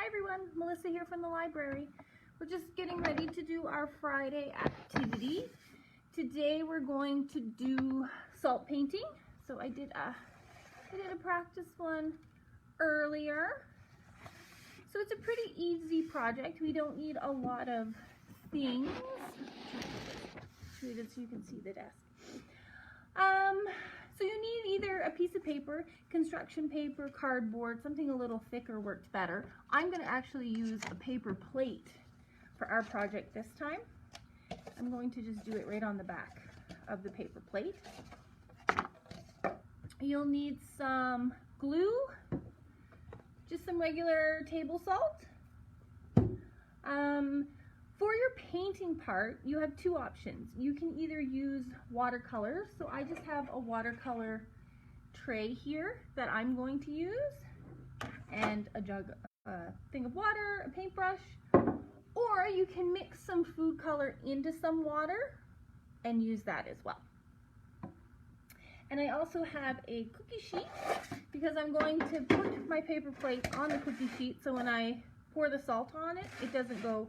Hi everyone, Melissa here from the library. We're just getting ready to do our Friday activity. Today we're going to do salt painting. So I did a practice one earlier. So it's a pretty easy project. We don't need a lot of things. Shoot it so you can see the desk. So you need either a piece of paper, construction paper, cardboard, something a little thicker worked better. I'm going to actually use a paper plate for our project this time. I'm going to just do it right on the back of the paper plate. You'll need some glue, just some regular table salt. For your painting part, you have two options. You can either use watercolors, so I just have a watercolor tray here that I'm going to use, and a jug, thing of water, a paintbrush, or you can mix some food color into some water and use that as well. And I also have a cookie sheet because I'm going to put my paper plate on the cookie sheet so when I pour the salt on it, it doesn't go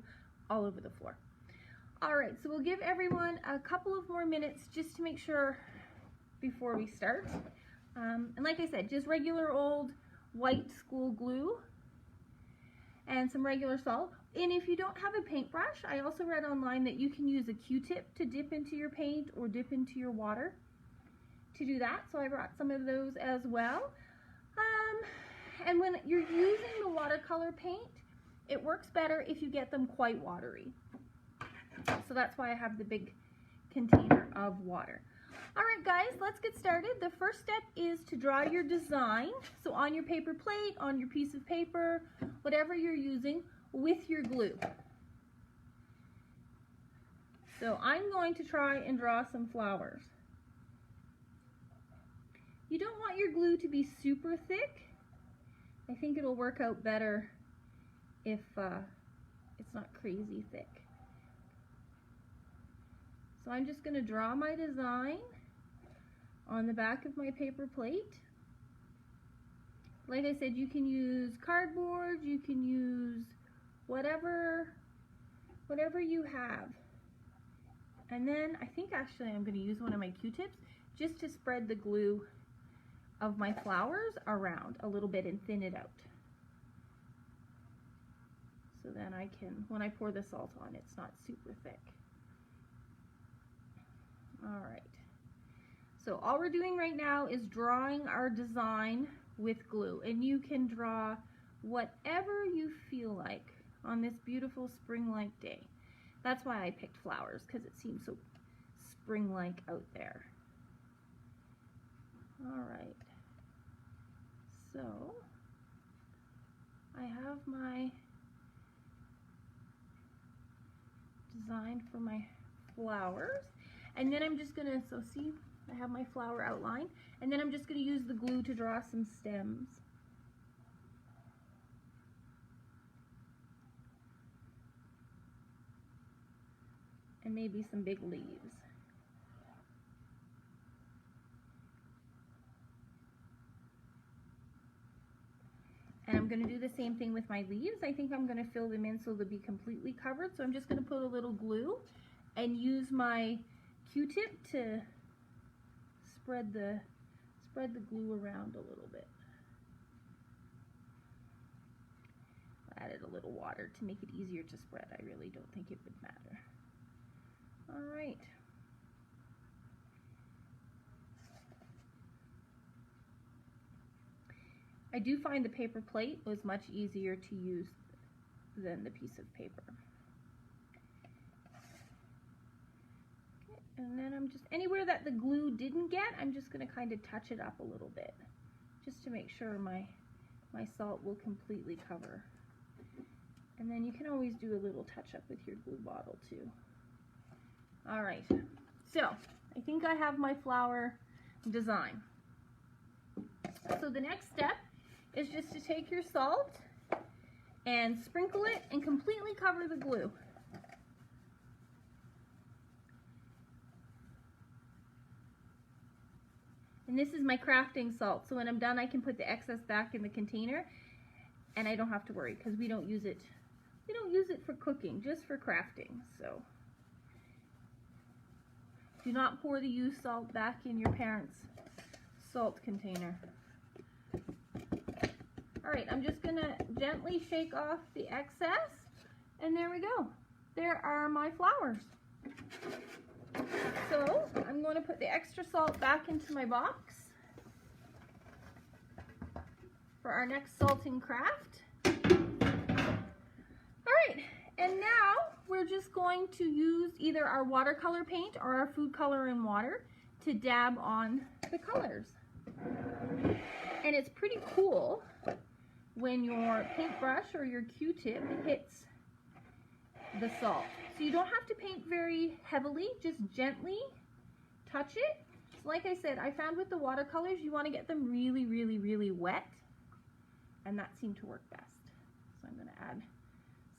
all over the floor. All right, so we'll give everyone a couple of more minutes just to make sure before we start. And like I said, just regular old white school glue and some regular salt. And if you don't have a paintbrush, I also read online that you can use a Q-tip to dip into your paint or dip into your water to do that. So I brought some of those as well. And when you're using the watercolor paint, it works better if you get them quite watery. So that's why I have the big container of water. All right, guys, let's get started. The first step is to draw your design. So on your paper plate, on your piece of paper, whatever you're using, with your glue. So I'm going to try and draw some flowers. You don't want your glue to be super thick. I think it'll work out better if it's not crazy thick. So I'm just going to draw my design on the back of my paper plate. Like I said, you can use cardboard, you can use whatever you have. And then I think actually I'm going to use one of my Q-tips just to spread the glue of my flowers around a little bit and thin it out. So then I can, when I pour the salt on, it's not super thick. All right. So all we're doing right now is drawing our design with glue. And you can draw whatever you feel like on this beautiful spring-like day. That's why I picked flowers, because it seems so spring-like out there. All right. So I have my design for my flowers, and then I'm just gonna, so see, I have my flower outline, and then I'm just gonna use the glue to draw some stems. And maybe some big leaves. And I'm going to do the same thing with my leaves. I think I'm going to fill them in so they'll be completely covered. So I'm just going to put a little glue and use my Q-tip to spread the glue around a little bit. I added a little water to make it easier to spread. I really don't think it would matter. All right. I do find the paper plate was much easier to use than the piece of paper. Okay, and then I'm just, anywhere that the glue didn't get, I'm just going to kind of touch it up a little bit, just to make sure my salt will completely cover. And then you can always do a little touch up with your glue bottle too. All right, so I think I have my flower design. So the next step is just to take your salt and sprinkle it and completely cover the glue. And this is my crafting salt, so when I'm done I can put the excess back in the container. and I don't have to worry because we don't use it for cooking, just for crafting. So do not pour the used salt back in your parents' salt container. Alright, I'm just going to gently shake off the excess, and there we go. There are my flowers. So I'm going to put the extra salt back into my box for our next salting craft. Alright, and now we're just going to use either our watercolor paint or our food color and water to dab on the colors. And it's pretty cool when your paintbrush or your Q-tip hits the salt. So you don't have to paint very heavily, just gently touch it. So like I said, I found with the watercolors, you want to get them really, really, really wet, and that seemed to work best. So I'm going to add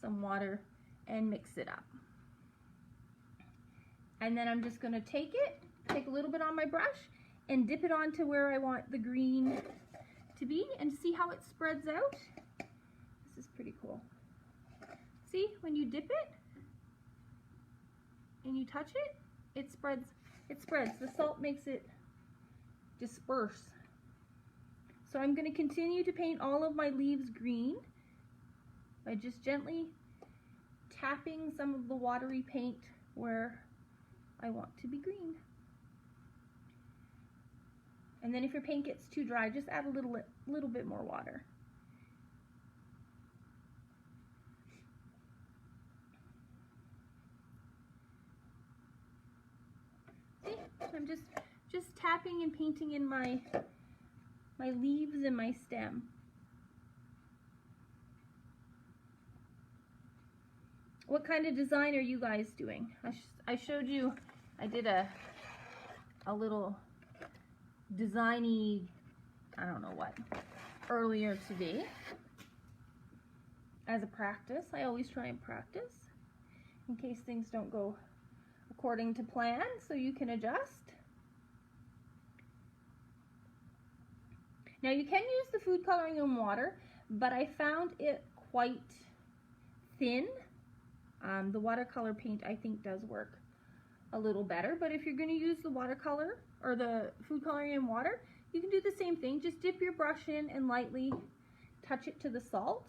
some water and mix it up. And then I'm just going to take a little bit on my brush and dip it onto where I want the green to be, and see how it spreads out. This is pretty cool. See, when you dip it and you touch it, it spreads. The salt makes it disperse. So I'm going to continue to paint all of my leaves green by just gently tapping some of the watery paint where I want to be green. And then if your paint gets too dry, just add a little bit more water. See, I'm just tapping and painting in my leaves and my stem. What kind of design are you guys doing? I showed you, I did a little designy, I don't know what, earlier today as a practice. I always try and practice in case things don't go according to plan, so you can adjust. Now you can use the food coloring and water, but I found it quite thin. The watercolor paint I think does work a little better, but if you're going to use the watercolor or the food coloring in water, you can do the same thing. Just dip your brush in and lightly touch it to the salt.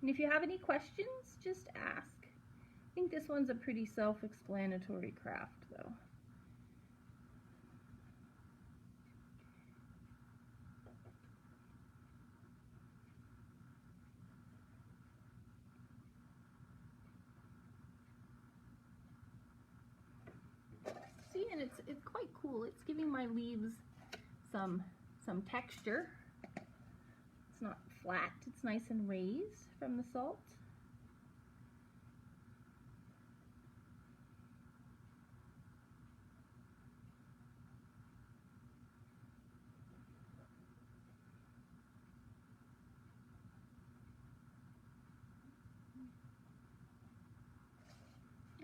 And if you have any questions, just ask. I think this one's a pretty self-explanatory craft though. See, and it's quite cool. It's giving my leaves some texture. It's not flat, it's nice and raised from the salt.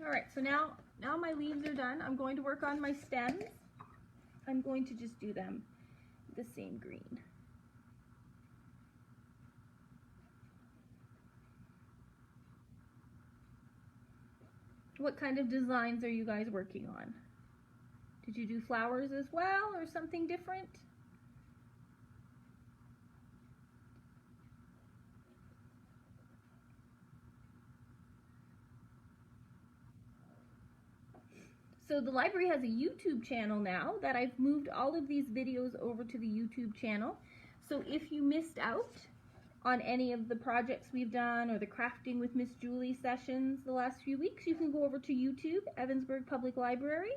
Alright, so now my leaves are done. I'm going to work on my stems. I'm going to just do them the same green. What kind of designs are you guys working on? Did you do flowers as well, or something different? So the library has a YouTube channel now that I've moved all of these videos over to the YouTube channel. So if you missed out on any of the projects we've done or the crafting with Miss Julie sessions the last few weeks, you can go over to YouTube, Evansburg Public Library,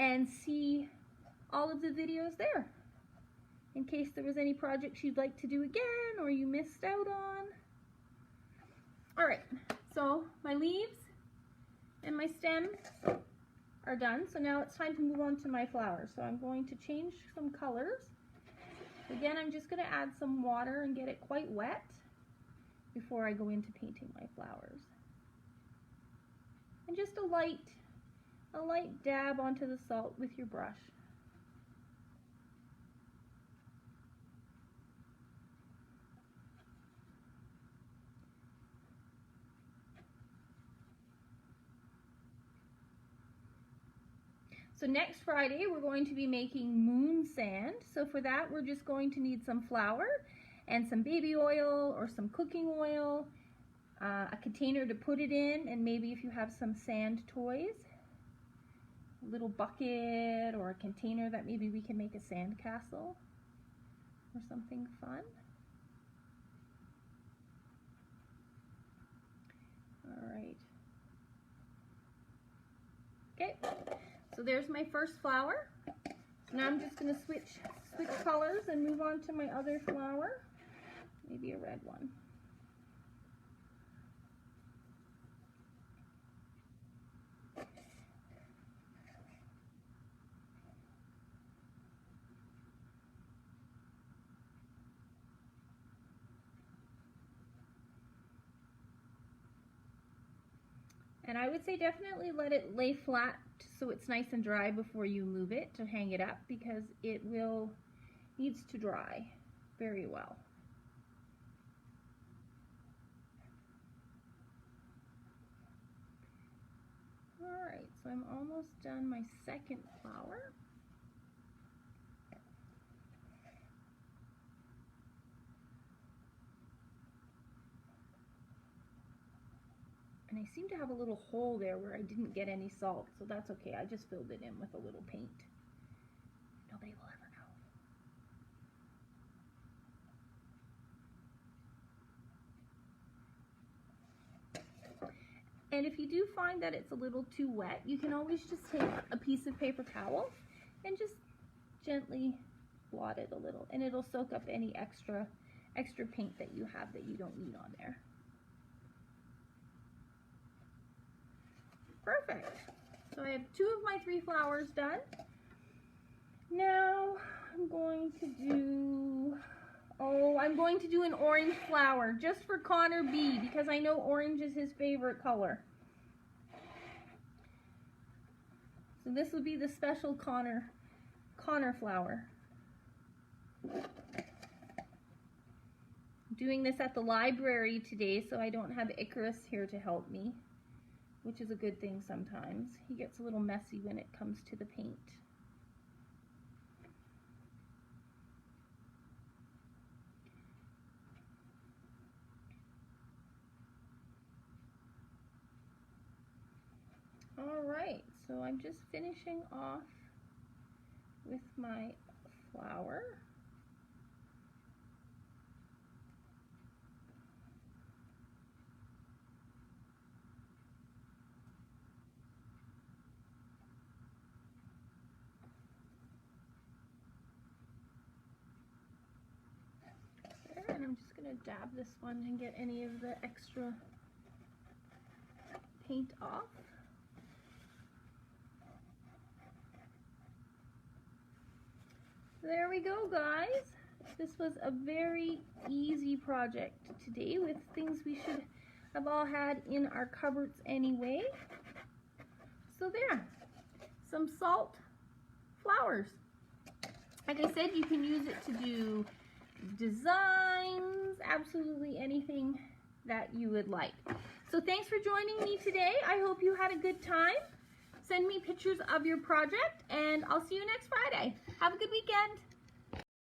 and see all of the videos there in case there was any projects you'd like to do again or you missed out on. Alright, so my leaves and my stems are done. So now it's time to move on to my flowers. So I'm going to change some colors. Again, I'm just going to add some water and get it quite wet. before I go into painting my flowers. And just a light dab onto the salt with your brush. So next Friday we're going to be making moon sand. So for that we're just going to need some flour and some baby oil or some cooking oil, a container to put it in, and maybe if you have some sand toys, a little bucket or a container that maybe we can make a sand castle or something fun. All right. Okay. So there's my first flower. Now I'm just going to switch colors and move on to my other flower. Maybe a red one. And I would say definitely let it lay flat so it's nice and dry before you move it to hang it up, because it needs to dry very well. Alright, so I'm almost done my second flower. And I seem to have a little hole there where I didn't get any salt, so that's okay. I just filled it in with a little paint. Nobody will ever know. And if you do find that it's a little too wet, you can always just take a piece of paper towel and just gently blot it a little, and it'll soak up any extra paint that you have that you don't need on there. Perfect. So I have 2 of my 3 flowers done. Now I'm going to do an orange flower just for Connor B, because I know orange is his favorite color. So this would be the special Connor flower. I'm doing this at the library today, so I don't have Icarus here to help me, which is a good thing sometimes. He gets a little messy when it comes to the paint. All right, so I'm just finishing off with my flower. And I'm just going to dab this one and get any of the extra paint off. There we go, guys. This was a very easy project today with things we should have all had in our cupboards anyway. So there, some salt flowers. Like I said, you can use it to do designs, absolutely anything that you would like. So thanks for joining me today. I hope you had a good time. Send me pictures of your project, and I'll see you next Friday. Have a good weekend.